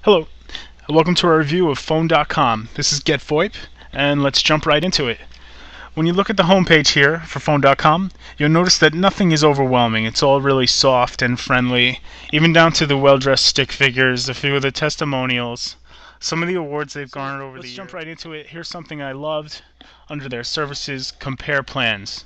Hello, welcome to our review of Phone.com. This is Get VoIP, and let's jump right into it. When you look at the homepage here for Phone.com, you'll notice that nothing is overwhelming. It's all really soft and friendly, even down to the well-dressed stick figures, a few of the testimonials, some of the awards they've garnered over the years. Let's jump right into it. Here's something I loved under their services, compare plans.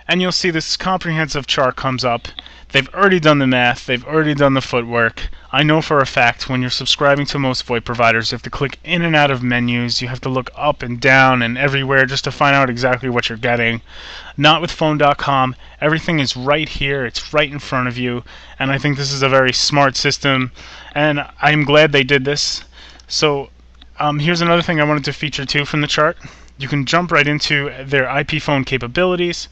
And you'll see this comprehensive chart comes up. They've already done the math, they've already done the footwork. I know for a fact when you're subscribing to most VoIP providers, you have to click in and out of menus, you have to look up and down and everywhere just to find out exactly what you're getting. Not with Phone.com. Everything is right here, it's right in front of you, and I think this is a very smart system, and I'm glad they did this. So here's another thing I wanted to feature too from the chart. You can jump right into their IP phone capabilities.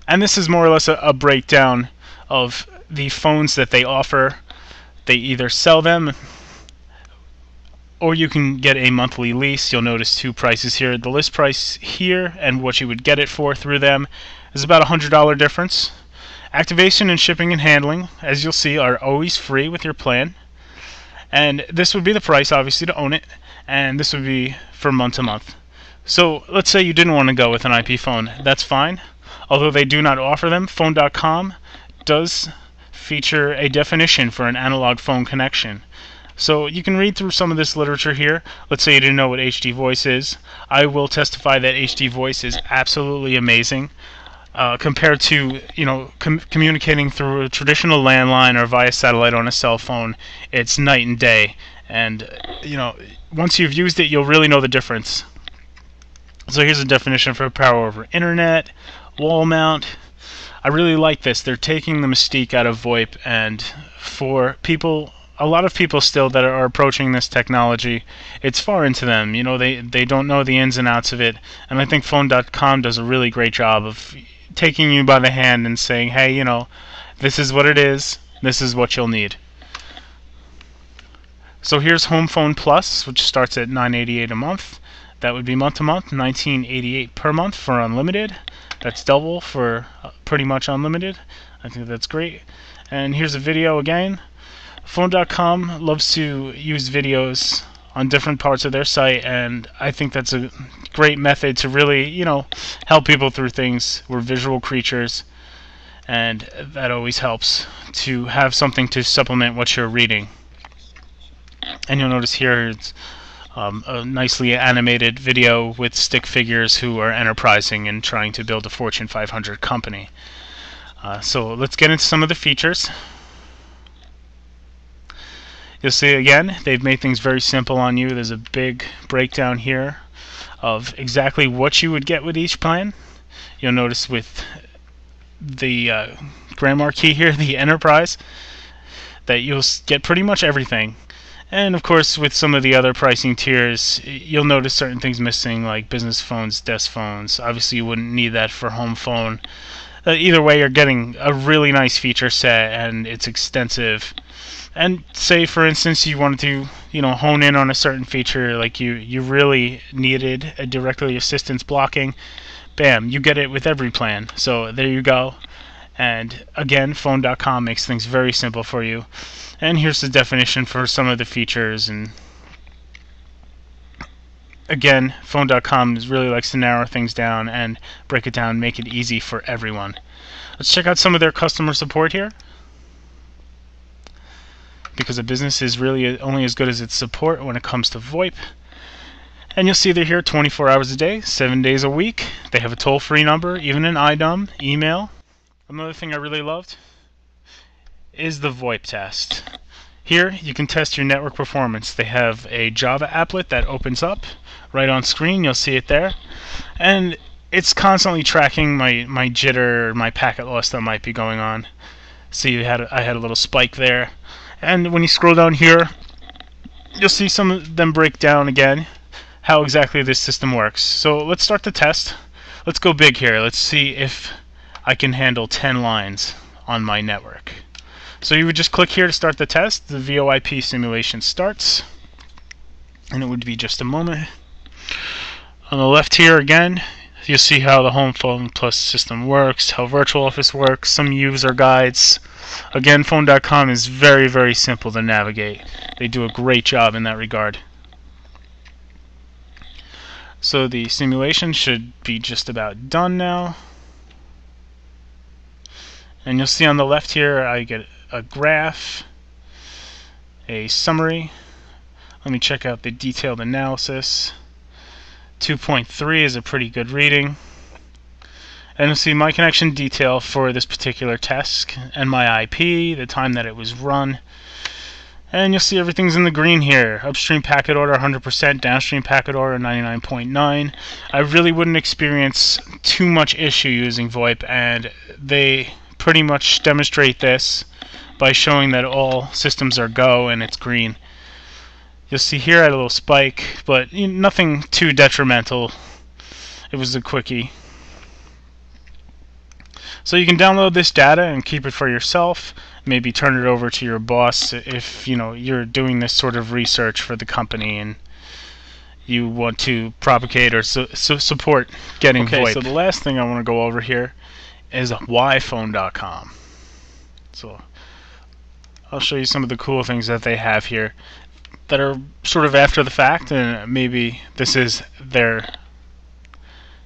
And this is more or less a breakdown of the phones that they offer. They either sell them or you can get a monthly lease. You'll notice two prices here. The list price here and what you would get it for through them is about $100 difference. Activation and shipping and handling, as you'll see, are always free with your plan. And this would be the price, obviously, to own it. And this would be for month to month. So let's say you didn't want to go with an IP phone. That's fine. Although they do not offer them, Phone.com does feature a definition for an analog phone connection. So you can read through some of this literature here. Let's say you didn't know what HD voice is. I will testify that HD voice is absolutely amazing compared to communicating through a traditional landline or via satellite on a cell phone. It's night and day, and once you've used it, you'll really know the difference. So here's a definition for power over internet. Wall mount. I really like this. They're taking the mystique out of VoIP, and for people, a lot of people still that are approaching this technology, it's foreign to them. They don't know the ins and outs of it, and I think Phone.com does a really great job of taking you by the hand and saying, hey, this is what it is, this is what you'll need. So here's Home Phone Plus, which starts at $9.88 a month. That would be month to month, $19.88 per month for unlimited. That's double for pretty much unlimited. I think that's great. And here's a video again. Phone.com loves to use videos on different parts of their site, and I think that's a great method to really, help people through things. We're visual creatures, and that always helps to have something to supplement what you're reading. And you'll notice here it's a nicely animated video with stick figures who are enterprising and trying to build a Fortune 500 company. So let's get into some of the features. You'll see again, they've made things very simple on you. There's a big breakdown here of exactly what you would get with each plan. You'll notice with the grand marquee here, the enterprise, that you'll get pretty much everything. And of course, with some of the other pricing tiers, you'll notice certain things missing, like business phones, desk phones. Obviously, you wouldn't need that for home phone. Either way, you're getting a really nice feature set, and it's extensive. And say, for instance, you wanted to, hone in on a certain feature, like you really needed a directory assistance blocking. Bam, you get it with every plan. So there you go. And again, Phone.com makes things very simple for you. And here's the definition for some of the features. And again, Phone.com really likes to narrow things down and break it down, make it easy for everyone. Let's check out some of their customer support here, because a business is really only as good as its support when it comes to VoIP. And you'll see they're here 24 hours a day, 7 days a week. They have a toll-free number, even an IDOM, email. Another thing I really loved is the VoIP test. Here you can test your network performance. They have a Java applet that opens up right on screen. You'll see it there, and it's constantly tracking my jitter, my packet loss that might be going on. See, I had a little spike there, and when you scroll down here, you'll see some of them break down again how exactly this system works. So let's start the test. Let's go big here. Let's see if I can handle 10 lines on my network. So you would just click here to start the test. The VoIP simulation starts, and it would be just a moment. On the left here again, You'll see how the Home Phone Plus system works, how Virtual Office works, some user guides. Again, Phone.com is very, very simple to navigate. They do a great job in that regard. So the simulation should be just about done now. And you'll see on the left here I get a graph, a summary. Let me check out the detailed analysis. 2.3 is a pretty good reading. And you'll see my connection detail for this particular task and my IP, the time that it was run. And you'll see everything's in the green here. Upstream packet order 100%, downstream packet order 99.9. I really wouldn't experience too much issue using VoIP, and they pretty much demonstrate this by showing that all systems are go and it's green. You'll see here I had a little spike, but nothing too detrimental. It was a quickie. So you can download this data and keep it for yourself. Maybe turn it over to your boss if you're doing this sort of research for the company and you want to propagate or support getting VoIP. Okay, so the last thing I want to go over here is why Phone.com. So I'll show you some of the cool things that they have here that are sort of after the fact, and maybe this is their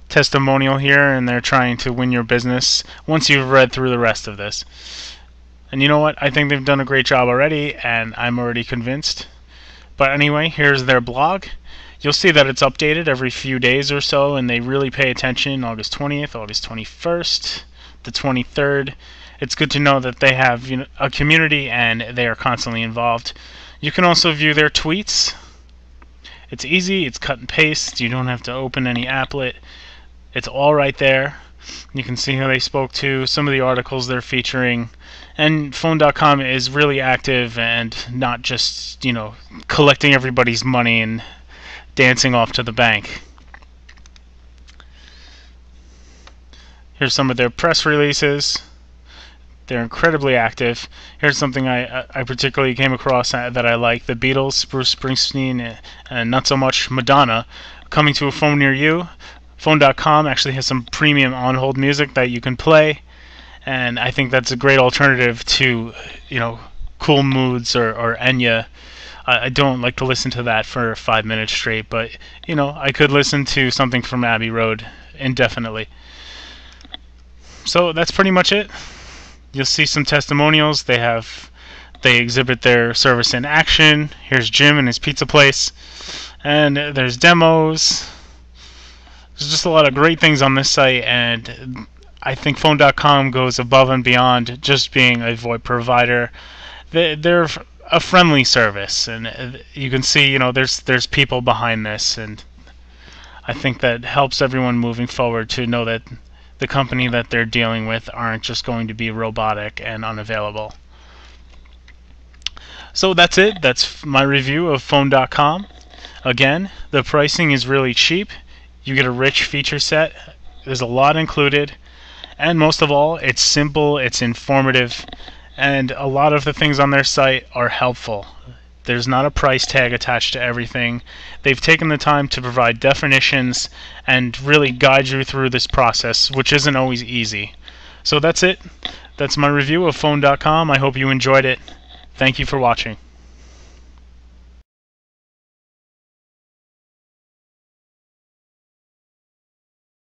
testimonial here and they're trying to win your business once you've read through the rest of this. And you know what? I think they've done a great job already, and I'm already convinced. But anyway, here's their blog. You'll see that it's updated every few days or so, and they really pay attention. August 20th, August 21st, the 23rd. It's good to know that they have a community and they are constantly involved. You can also view their tweets. It's easy, it's cut and paste. You don't have to open any applet. It's all right there. You can see who they spoke to, some of the articles they're featuring. And Phone.com is really active and not just, collecting everybody's money and dancing off to the bank. Here's some of their press releases. They're incredibly active. Here's something I particularly came across that I like. The Beatles, Bruce Springsteen, and not so much Madonna, coming to a phone near you. Phone.com actually has some premium on-hold music that you can play, and I think that's a great alternative to, Cool Moods or Enya. I don't like to listen to that for 5 minutes straight, but, I could listen to something from Abbey Road indefinitely. So that's pretty much it. You'll see some testimonials. They exhibit their service in action. Here's Jim and his pizza place, and there's demos. There's just a lot of great things on this site, and I think Phone.com goes above and beyond just being a VoIP provider. They're a friendly service, and you can see there's people behind this, and I think that helps everyone moving forward to know that the company that they're dealing with aren't just going to be robotic and unavailable. So that's it. That's my review of Phone.com. Again, the pricing is really cheap. You get a rich feature set. There's a lot included. And most of all, it's simple, it's informative, and a lot of the things on their site are helpful. There's not a price tag attached to everything. They've taken the time to provide definitions and really guide you through this process, which isn't always easy. So that's it. That's my review of Phone.com. I hope you enjoyed it. Thank you for watching.